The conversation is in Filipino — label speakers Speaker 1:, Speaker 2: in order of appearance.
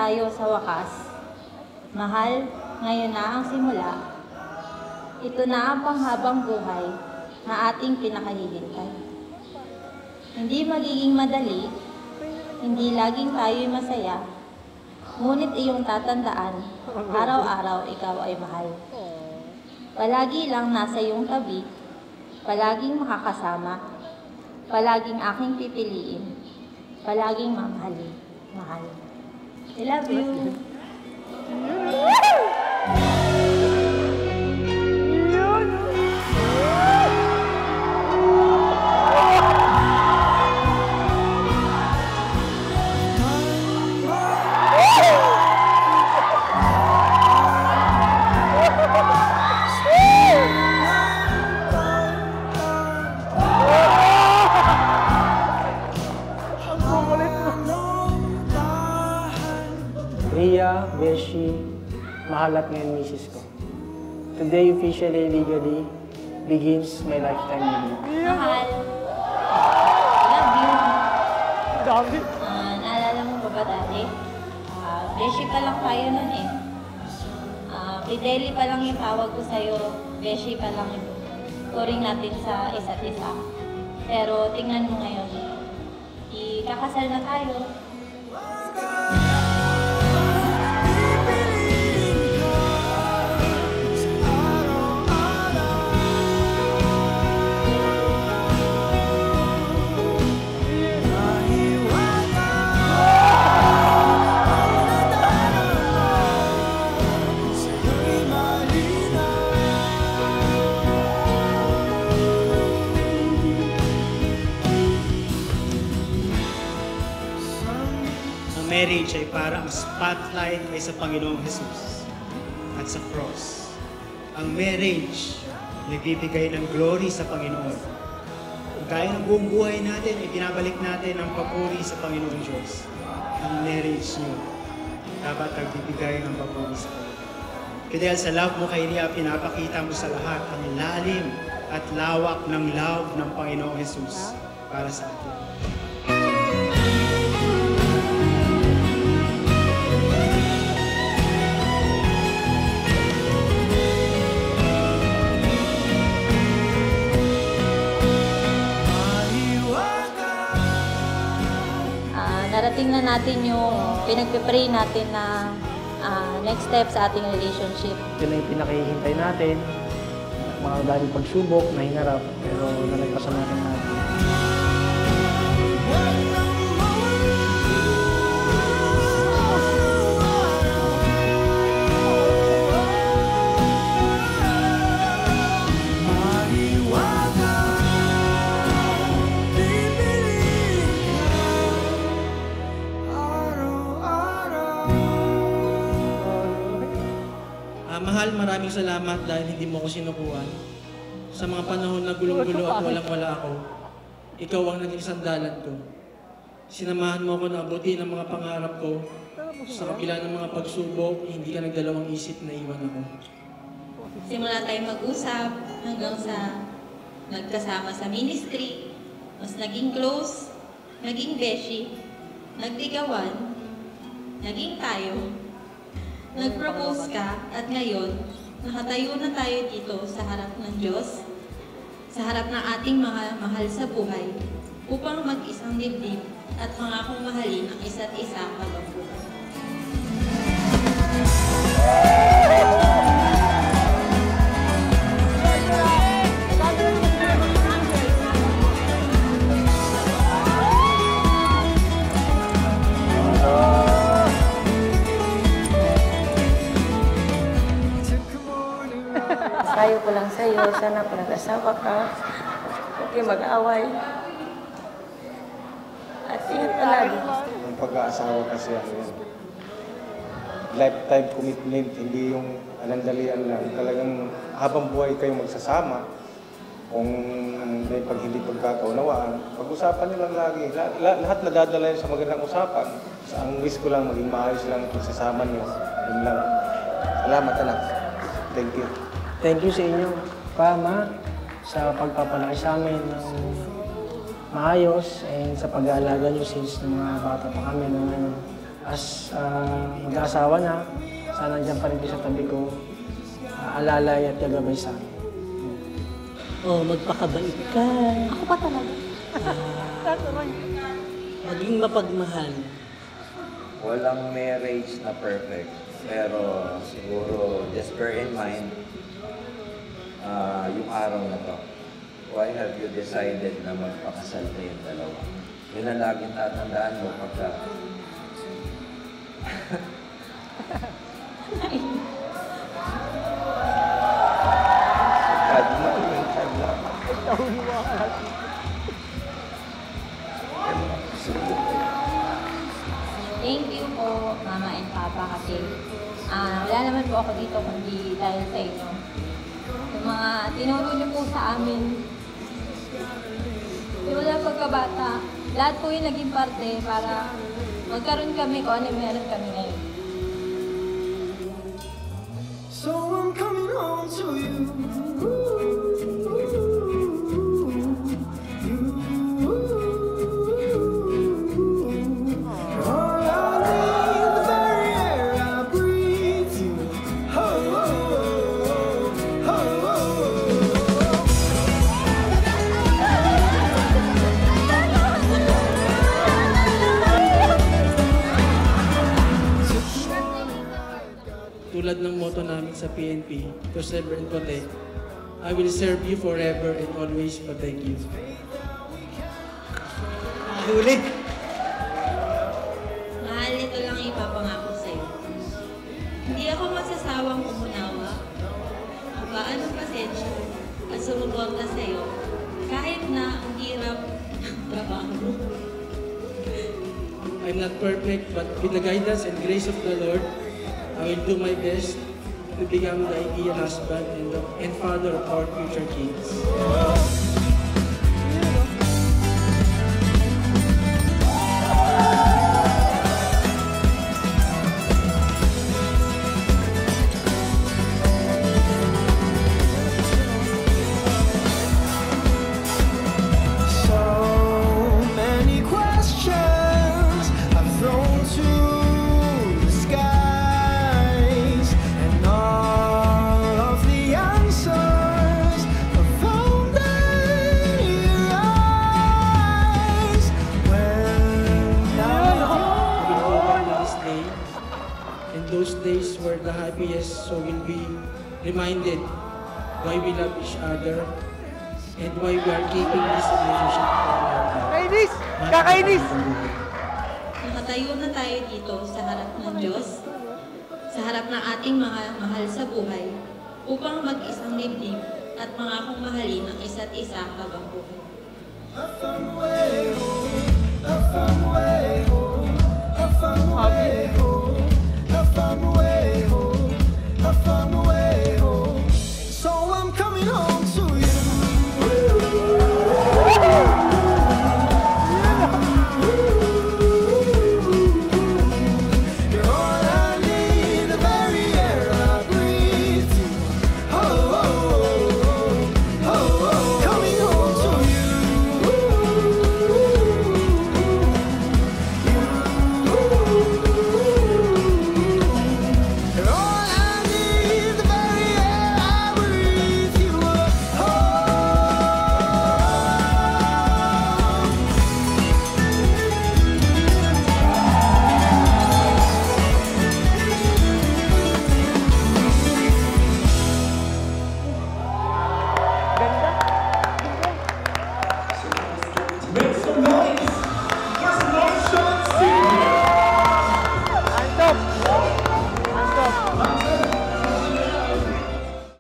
Speaker 1: tayo sa wakas. Mahal, ngayon na ang simula. Ito na ang panghabang buhay na ating pinakahihintay. Hindi magiging madali, hindi laging tayo'y masaya, ngunit iyong tatandaan, araw-araw ikaw ay mahal. Palagi lang nasa iyong tabi, palaging makakasama, palaging aking pipiliin, palaging mamahalin. Mahal. I love you.
Speaker 2: Ria, Beshi, mahal at ngayon misis ko. Today officially, legally, begins my lifetime with you.
Speaker 1: Mahal. Love you.
Speaker 2: Dami.
Speaker 1: Naalala mo ba dati? Beshi pa lang tayo nun eh. Fideli pa lang yung tawag ko sa'yo. Beshi pa lang yung turing natin sa isa't isa. Pero tingnan mo ngayon, ikakasal na tayo.
Speaker 3: Marriage ay parang spotlight ay sa Panginoong Jesus at sa cross. Ang marriage nagbibigay ng glory sa Panginoon. Gaya ng buong buhay natin, ay binabalik natin ang papuri sa Panginoong Diyos. Ang marriage niyo dapat nagbibigay ng papuri sa Panginoon. Kaya dahil sa love mo kay Ria, pinapakita mo sa lahat ang lalim at lawak ng love ng Panginoong Jesus para sa atin.
Speaker 1: Narating na natin yung pinagpipray natin na next step sa ating relationship.
Speaker 2: Ito na yung pinakahihintay natin. Mga daming pagsubok na hinarap, pero nalagpasan natin natin.
Speaker 4: Mahal, maraming salamat dahil hindi mo ako sinukuan. Sa mga panahon na gulong-gulo at walang-wala ako, ikaw ang naging sandalan ko. Sinamahan mo ako na abutin ang mga pangarap ko. Sa kapila ng mga pagsubok, hindi ka nagdalawang isip na iwan ako.
Speaker 1: Simula tayong mag-usap hanggang sa nagkasama sa ministry, mas naging close, naging beshi, nagdigawan, naging tayo. Nag-propose ka at ngayon, nakatayo na tayo dito sa harap ng Diyos, sa harap ng ating mga mahal sa buhay, upang mag-isang dibdib at pangakong mahalin ang isa't isa habang buhay.
Speaker 5: Payo ko lang sa iyo, sana kung nag-asawa ka, huwag kayo mag-away. At ingat palagi.
Speaker 6: Ang pag-aasawa kasi yan. Lifetime commitment, hindi yung anandalian lang. Talagang habang buhay kayong magsasama, kung may hindi pagkakaunawaan, pag-usapan nyo lang lagi. Lahat nadadala yun sa magandang usapan. Ang wish ko lang, maging maayos lang pagsasama nyo. Yun lang. Salamat anak. Thank you.
Speaker 2: Thank you sa inyo, Pa, sa pagpapalaki sa amin ng maayos and sa pag-aalaga nyo since mga bata pa kami na as mag-asawa na, sana nandiyan pa rin kayo sa tabi ko, alalay at gagabay sa akin.
Speaker 7: Oh, magpakabait ka.
Speaker 1: Ako pa talaga.
Speaker 7: Maging mapagmahal.
Speaker 8: Walang marriage na perfect. Pero siguro, just bear in mind, yung araw na to. Why have you decided na magpakasal kayong dalawa? Yun ang laging tatandaan mo pagka...
Speaker 1: Thank you po, Mama and Papa, kasi wala naman po ako dito kundi dahil sa inyo. Yung mga tinuro niyo po sa amin, simula pagkabata, lahat po yung naging parte para magkaroon kami kung ano yung meron kami ngayon.
Speaker 9: So I'm coming home to you.
Speaker 4: Tulad ng motto namin sa PNP, to serve and protect, I will serve you forever and always protect you.
Speaker 7: Huli.
Speaker 1: Mahal, ito lang ipapangako sa'yo. Hindi ako masasawang umunawa o paano pasensya at sumuporta sa'yo kahit na ang hirap ng trabaho mo.
Speaker 4: I'm not perfect, but with the guidance and grace of the Lord, I will do my best to become the ideal husband and father of our future kids. Those days were the happiest, so we'll be reminded why we love each other and why we are keeping this relationship alive.
Speaker 2: Kainis! Kakainis!
Speaker 1: Nakatayo na tayo dito sa harap ng Diyos, sa harap ng ating mga mahal sa buhay, upang mag-isang dibdib at mangakong mahalin ang isa't isa habang buhay.
Speaker 9: I found a way home. I found a way home.